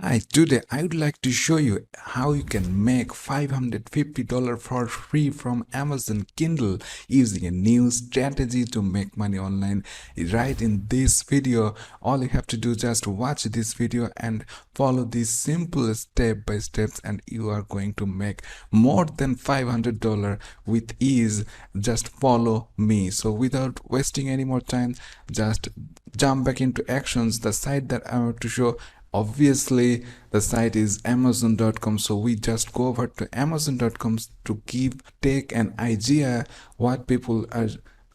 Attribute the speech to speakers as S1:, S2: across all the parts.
S1: Hi, today I would like to show you how you can make $550 for free from Amazon Kindle using a new strategy to make money online. Right in this video, all you have to do is just watch this video and follow these simple step by steps and you are going to make more than $500 with ease. Just follow me. So without wasting any more time, just jump back into actions. The site that I want to show, obviously the site is amazon.com, so we just go over to amazon.com to take an idea what people are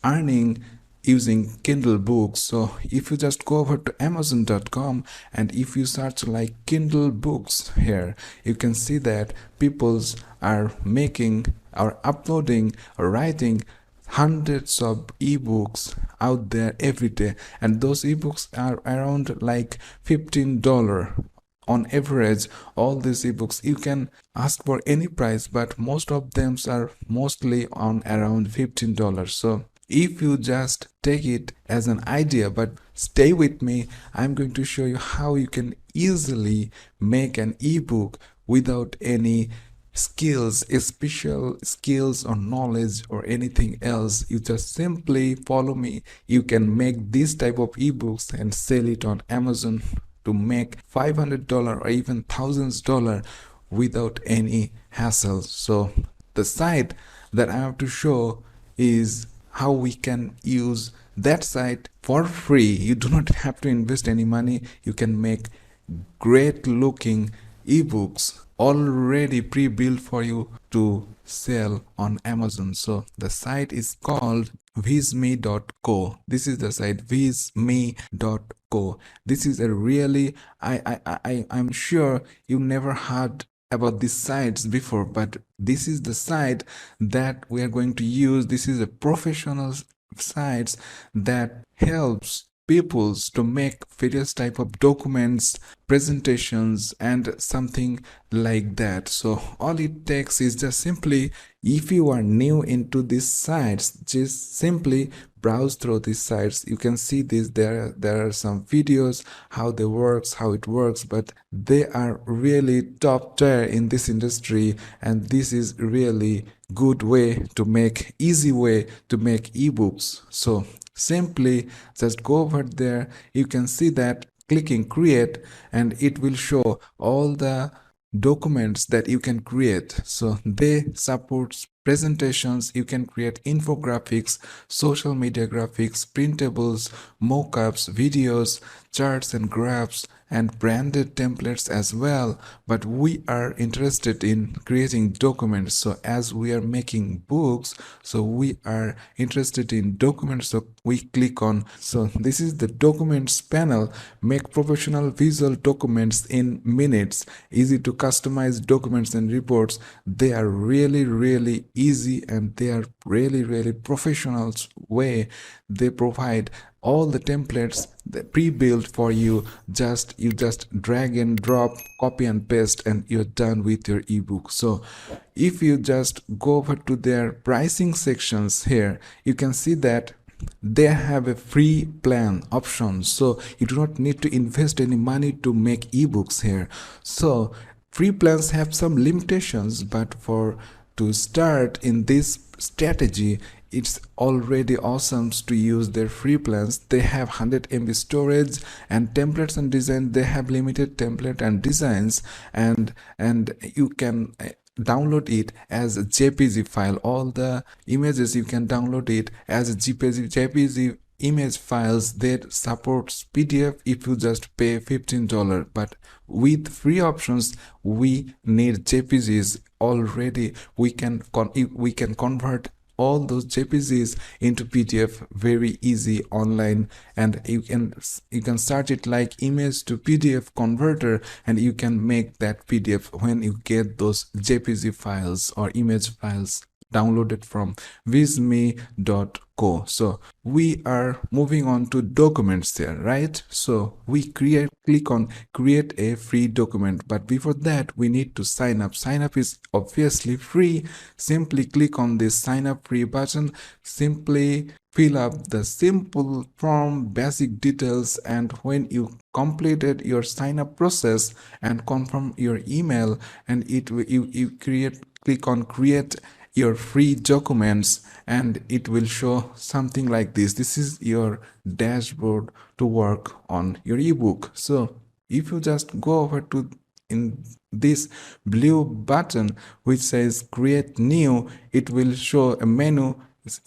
S1: earning using Kindle books. So if you just go over to amazon.com and if you search like Kindle books here, you can see that peoples are making or uploading or writing hundreds of ebooks out there every day, and those ebooks are around like $15 on average. All these ebooks you can ask for any price, but most of them are mostly on around $15. So if you just take it as an idea, but stay with me, I'm going to show you how you can easily make an ebook without any skills, special skills or knowledge or anything else. You just simply follow me. You can make this type of ebooks and sell it on Amazon to make $500 or even $1,000 without any hassle. So the site that I have to show is how we can use that site for free. You do not have to invest any money. You can make great looking ebooks already pre-built for you to sell on Amazon. So the site is called vizme.co. This is the site vizme.co. This is a really, I'm sure you never heard about these sites before, but this is the site that we are going to use. This is a professional sites that helps peoples to make various type of documents, presentations, and something like that. So all it takes is just simply, if you are new into these sites, just simply browse through these sites. You can see this, there are some videos how they works, how it works, but they are really top tier in this industry, and this is really good way to make, easy way to make ebooks. So simply just go over there. You can see that clicking create and it will show all the documents that you can create. So they support presentations, you can create infographics, social media graphics, printables, mockups, videos, charts and graphs, and branded templates as well. But we are interested in creating documents. So as we are making books, so we are interested in documents, so we click on, so this is the documents panel. Make professional visual documents in minutes. Easy to customize documents and reports. They are really easy, and they are really professional way. They provide all the templates pre-built for you. You just drag and drop, copy and paste, and you're done with your ebook. So if you just go over to their pricing sections here, you can see that they have a free plan option, so you do not need to invest any money to make ebooks here. So free plans have some limitations, but to start in this strategy, it's already awesome to use their free plans. They have 100 MB storage, and templates and design, they have limited template and designs, and you can download it as a JPG file. All the images you can download it as a JPG image files. That supports PDF if you just pay $15, but with free options we need JPGs already. We can convert all those JPGs into PDF very easy online, and you can search it like image to PDF converter, and you can make that PDF when you get those JPG files or image files. downloaded from visme.co. So we are moving on to documents there, right? So we click on create a free document, but before that we need to sign up. Sign up is obviously free. Simply click on this sign up free button, simply fill up the simple form, basic details, and when you completed your sign up process and confirm your email, and you click on create your free documents, and it will show something like this. This is your dashboard to work on your ebook. So if you just go over to in this blue button which says create new, it will show a menu,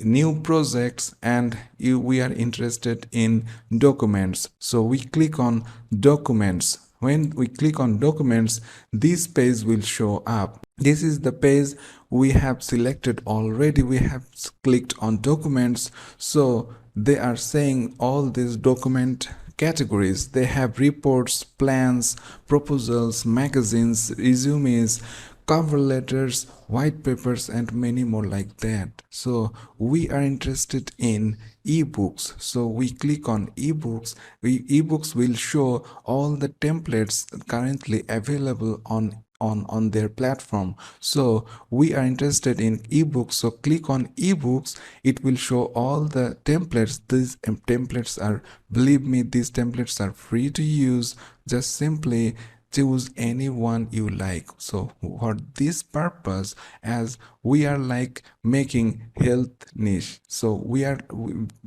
S1: new projects, and we are interested in documents. So we click on documents. When we click on documents, this page will show up. This is the page we have selected already. We have clicked on documents. So they are saying all these document categories. They have reports, plans, proposals, magazines, resumes, cover letters, white papers, and many more like that. So we are interested in ebooks. So we click on ebooks. Ebooks will show all the templates currently available on their platform. So we are interested in ebooks, so click on ebooks. It will show all the templates. These templates are, believe me, these templates are free to use. Just simply choose any one you like. So for this purpose, as we are like making health niche, so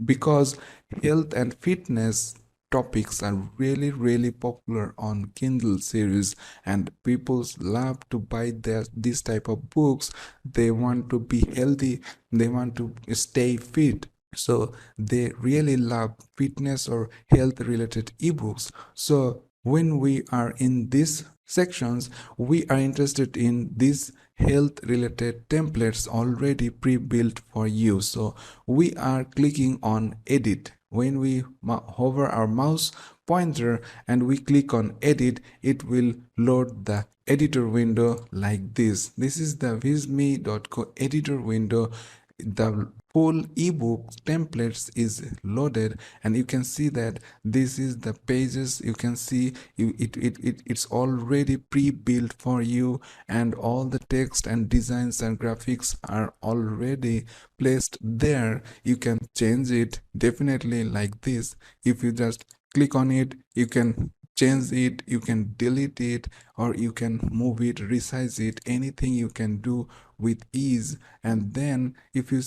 S1: because health and fitness topics are really popular on Kindle series, and people love to buy this type of books. They want to be healthy, they want to stay fit, so they really love fitness or health related ebooks. So when we are in these sections, we are interested in these health related templates already pre-built for you. So we are clicking on edit. When we hover our mouse pointer and we click on edit, it will load the editor window like this. This is the visme.co editor window. The full ebook templates is loaded, and you can see that this is the pages. You can see it's already pre-built for you, and all the text and designs and graphics are already placed there. You can change it definitely like this. If you just click on it, you can change it, you can delete it, or you can move it, resize it, anything you can do with ease. And then if you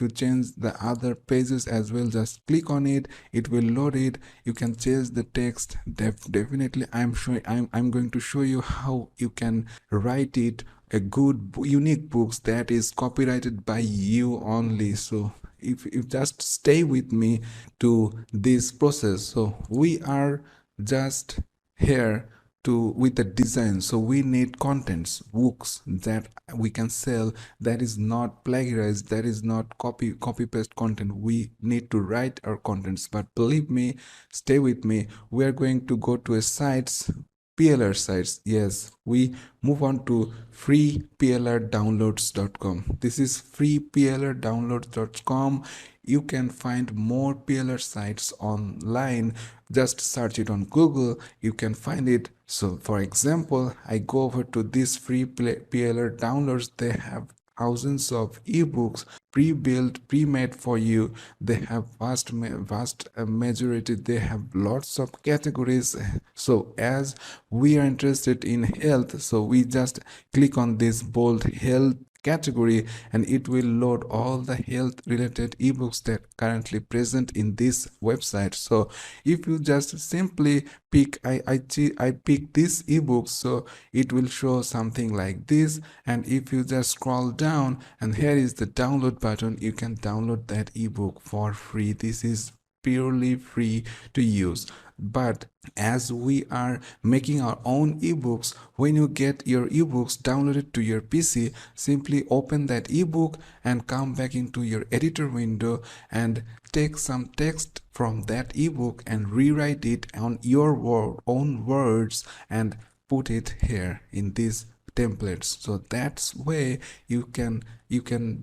S1: change the other pages as well, just click on it, it will load it. You can change the text. Definitely I'm going to show you how you can write it a good unique books that is copyrighted by you only. So if just stay with me to this process. So we are just here to with the design. So we need contents, books that we can sell, that is not plagiarized, that is not copy paste content. We need to write our contents. But believe me, stay with me, we are going to go to a sites, PLR sites. Yes, we move on to freeplrdownloads.com. This is freeplrdownloads.com. You can find more PLR sites online. Just search it on Google, you can find it. So for example, I go over to this free PLR downloads. They have thousands of ebooks pre-built, pre-made for you. They have vast majority. They have lots of categories. So as we are interested in health, so we just click on this bold health category, and it will load all the health related ebooks that currently present in this website. So if you just simply pick, I pick this ebook, so it will show something like this. And if you just scroll down, and here is the download button, you can download that ebook for free. This is purely free to use. But as we are making our own ebooks, when you get your ebooks downloaded to your PC, simply open that ebook and come back into your editor window and take some text from that ebook and rewrite it on your own words and put it here in this templates. So that's way you can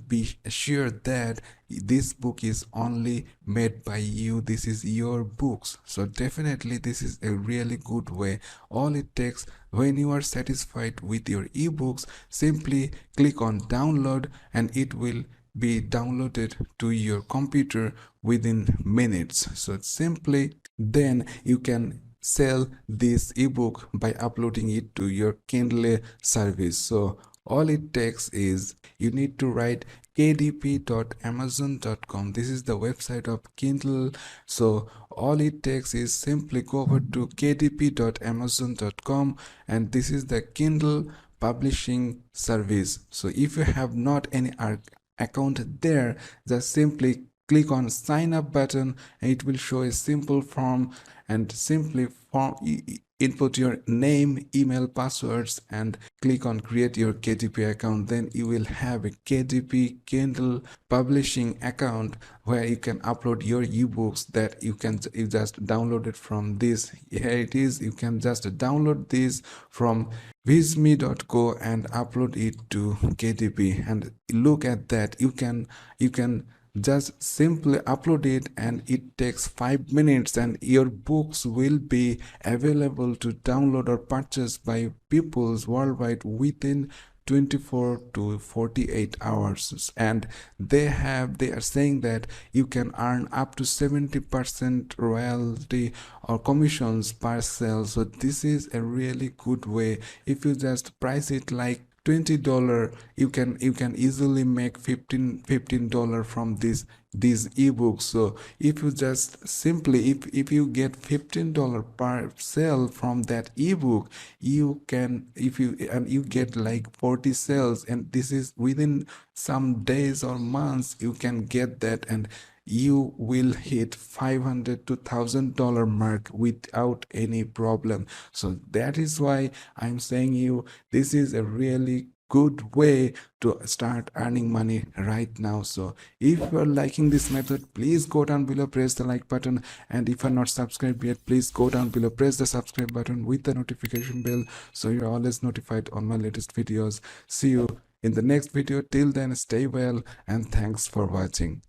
S1: be assured that this book is only made by you. This is your books. So definitely this is a really good way. All it takes, when you are satisfied with your ebooks, simply click on download and it will be downloaded to your computer within minutes. So simply then you can sell this ebook by uploading it to your Kindle service. So all it takes is you need to write kdp.amazon.com. This is the website of Kindle. So all it takes is simply go over to kdp.amazon.com, and this is the Kindle publishing service. So if you have not any account there, just simply click on sign up button and it will show a simple form, and simply input your name, email, passwords, and click on create your KDP account. Then you will have a KDP Kindle publishing account where you can upload your ebooks that you just download it from this. Here it is. You can just download this from visme.co and upload it to KDP, and look at that. You can just simply upload it and it takes 5 minutes and your books will be available to download or purchase by peoples worldwide within 24 to 48 hours. And they are saying that you can earn up to 70% royalty or commissions per sale. So this is a really good way. If you just price it like $20, you can easily make $15 from these ebooks. So if you just simply, if you get $15 per sale from that ebook, you can, if you and you get like 40 sales, and this is within some days or months, you can get that, and you will hit $500 to $1,000 mark without any problem. So that is why I'm saying you, this is a really good way to start earning money right now. So if you're liking this method, please go down below, press the like button, and if you're not subscribed yet, please go down below, press the subscribe button with the notification bell so you're always notified on my latest videos. See you in the next video. Till then, stay well and thanks for watching.